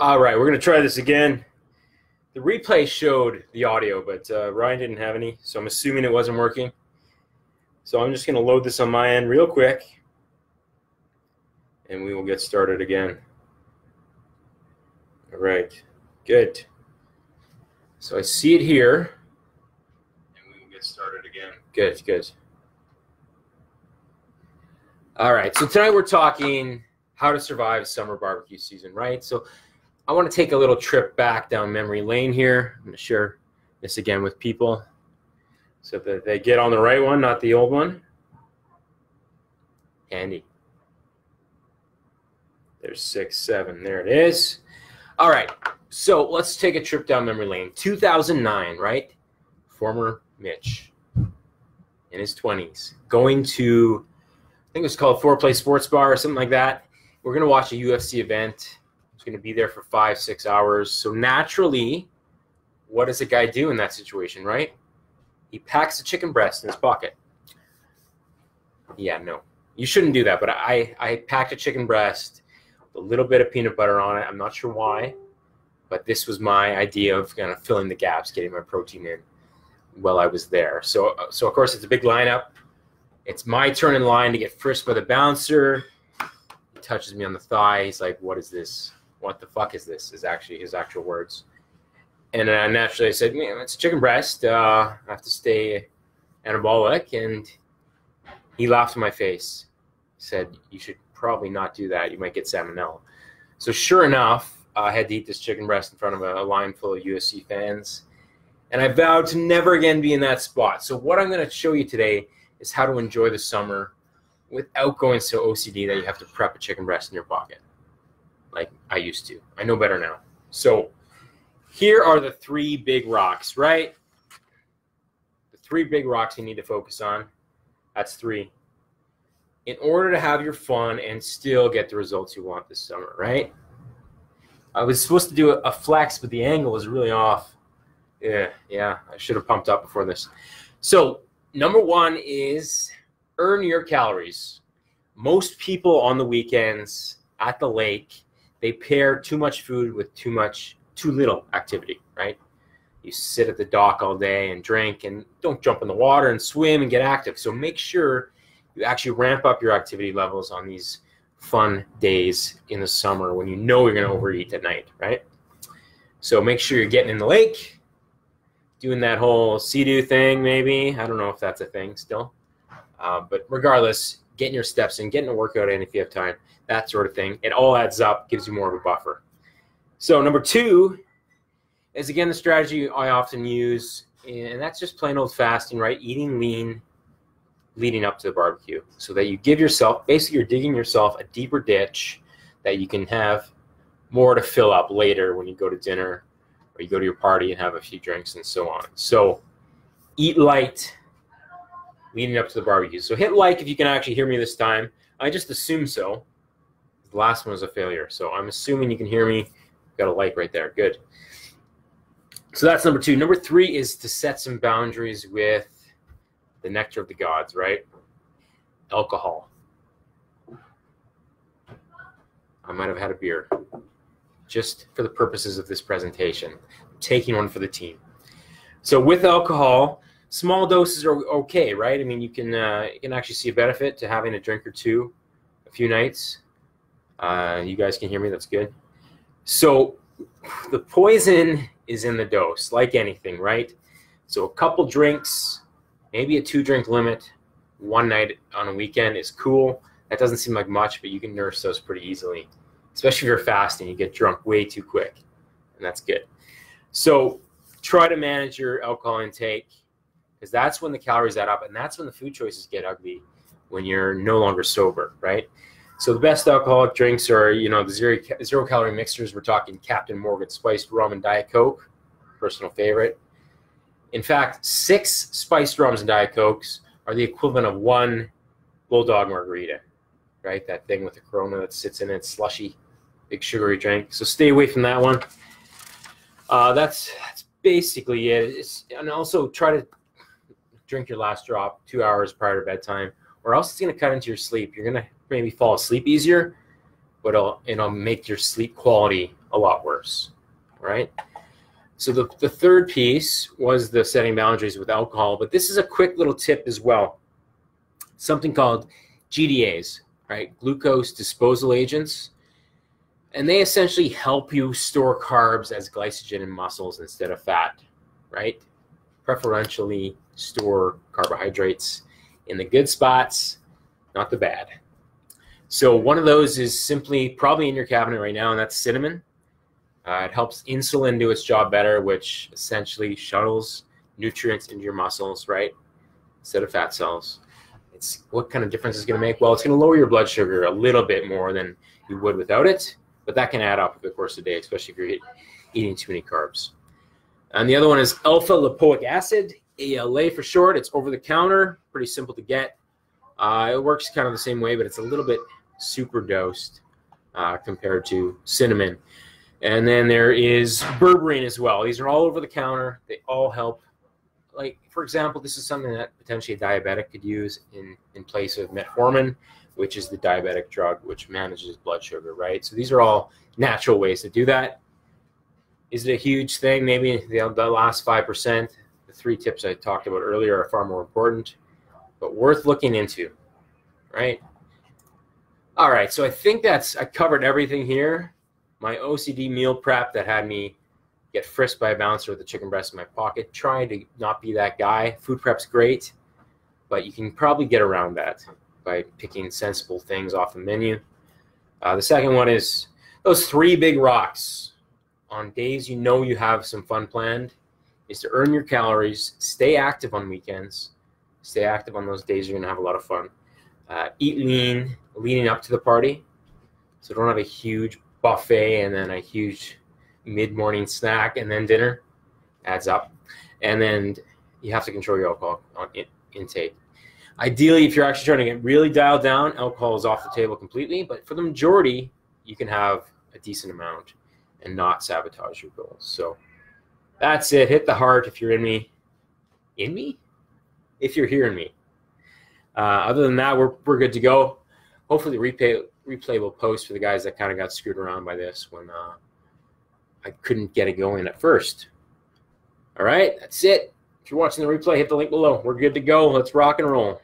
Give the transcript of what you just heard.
All right, we're going to try this again. The replay showed the audio, but Ryan didn't have any, so I'm assuming it wasn't working. So I'm just going to load this on my end real quick, and we will get started again. All right, good. So I see it here, and we will get started again. Good, good. All right, so tonight we're talking how to survive summer barbecue season, right? So I want to take a little trip back down memory lane here. I'm going to share this again with people so that they get on the right one, not the old one. Handy. There's 6, 7. There it is. All right, so let's take a trip down memory lane. 2009, right? Former Mitch in his 20s going to, I think it was called Foreplay Sports Bar or something like that. We're going to watch a UFC event. He's going to be there for 5, 6 hours. So naturally, what does a guy do in that situation, right? He packs a chicken breast in his pocket. Yeah, no. You shouldn't do that, but I packed a chicken breast with a little bit of peanut butter on it. I'm not sure why, but this was my idea of kind of filling the gaps, getting my protein in while I was there. So of course, it's a big lineup. It's my turn in line to get frisked by the bouncer. He touches me on the thigh. He's like, "What is this? What the fuck is this?" Is actually his actual words. And naturally I said, "Man, it's a chicken breast. I have to stay anabolic." And he laughed in my face. He said, "You should probably not do that. You might get salmonella." So sure enough, I had to eat this chicken breast in front of a line full of UFC fans. And I vowed to never again be in that spot. So what I'm going to show you today is how to enjoy the summer without going so OCD that you have to prep a chicken breast in your pocket like I used to. I know better now. So here are the 3 big rocks, right? The 3 big rocks you need to focus on. That's 3. In order to have your fun and still get the results you want this summer, right? I was supposed to do a flex, but the angle was really off. Yeah, I should have pumped up before this. So number 1 is earn your calories. Most people on the weekends at the lake, they pair too much food with too little activity, right? You sit at the dock all day and drink and don't jump in the water and swim and get active. So make sure you actually ramp up your activity levels on these fun days in the summer when you know you're going to overeat at night, right? So make sure you're getting in the lake, doing that whole sea-doo thing maybe. I don't know if that's a thing still. But regardless, getting your steps in, getting a workout in if you have time, that sort of thing. It all adds up, gives you more of a buffer. So number 2 is, again, the strategy I often use, and that's just plain old fasting, right? Eating lean leading up to the barbecue so that you give yourself, basically you're digging yourself a deeper ditch that you can have more to fill up later when you go to dinner or you go to your party and have a few drinks and so on. So eat light leading up to the barbecue. So hit like if you can actually hear me this time. I just assume so. The last one was a failure. So I'm assuming you can hear me. Got a like right there. Good. So that's number 2. Number 3 is to set some boundaries with the nectar of the gods, right? Alcohol. I might have had a beer just for the purposes of this presentation. I'm taking one for the team. So with alcohol, small doses are okay, right? I mean, you can actually see a benefit to having a drink or 2 a few nights. You guys can hear me. That's good. So the poison is in the dose, like anything, right? So a couple drinks, maybe a 2-drink limit, one night on a weekend is cool. That doesn't seem like much, but you can nurse those pretty easily, especially if you're fasting. You get drunk way too quick, and that's good. So try to manage your alcohol intake because that's when the calories add up, and that's when the food choices get ugly when you're no longer sober, right? So the best alcoholic drinks are, the zero-calorie mixers. We're talking Captain Morgan spiced rum and Diet Coke, personal favorite. In fact, 6 spiced rums and Diet Cokes are the equivalent of 1 Bulldog margarita, right? That thing with the Corona that sits in it, slushy, big sugary drink. So stay away from that one. That's basically it. And also try to drink your last drop 2 hours prior to bedtime, or else it's going to cut into your sleep. You're going to maybe fall asleep easier, but it'll make your sleep quality a lot worse, right? So the third piece was the setting boundaries with alcohol, but this is a quick little tip as well. Something called GDAS, right? Glucose disposal agents. And they essentially help you store carbs as glycogen in muscles instead of fat, right? Preferentially store carbohydrates in the good spots, not the bad. So one of those is simply probably in your cabinet right now, and that's cinnamon. It helps insulin do its job better, which essentially shuttles nutrients into your muscles, right? Instead of fat cells. What kind of difference is it going to make? Well, it's going to lower your blood sugar a little bit more than you would without it, but that can add up over the course of the day, especially if you're eating too many carbs. And the other one is alpha lipoic acid, ALA for short. It's over the counter, pretty simple to get. It works kind of the same way, but it's a little bit super dosed compared to cinnamon. And then there is berberine as well. These are all over the counter. They all help. Like, for example, this is something that potentially a diabetic could use in place of metformin, which is the diabetic drug which manages blood sugar, right? So these are all natural ways to do that. Is it a huge thing? Maybe the last 5%. The 3 tips I talked about earlier are far more important, but worth looking into, right? All right, so I think I covered everything here. My OCD meal prep that had me get frisked by a bouncer with a chicken breast in my pocket. Trying to not be that guy. Food prep's great, but you can probably get around that by picking sensible things off the menu. The second one is those 3 big rocks on days you know you have some fun planned is to earn your calories, stay active on weekends, stay active on those days you're going to have a lot of fun. Eat lean leading up to the party, so don't have a huge buffet and then a huge mid-morning snack and then dinner. Adds up. And then you have to control your alcohol intake. Ideally, if you're actually trying to get really dialed down, alcohol is off the table completely, but for the majority, you can have a decent amount and not sabotage your goals. So that's it. Hit the heart if you're in me. In me? If you're hearing me. Other than that, we're good to go. Hopefully replay will post for the guys that kind of got screwed around by this when I couldn't get it going at first. All right, that's it. If you're watching the replay, hit the link below. We're good to go. Let's rock and roll.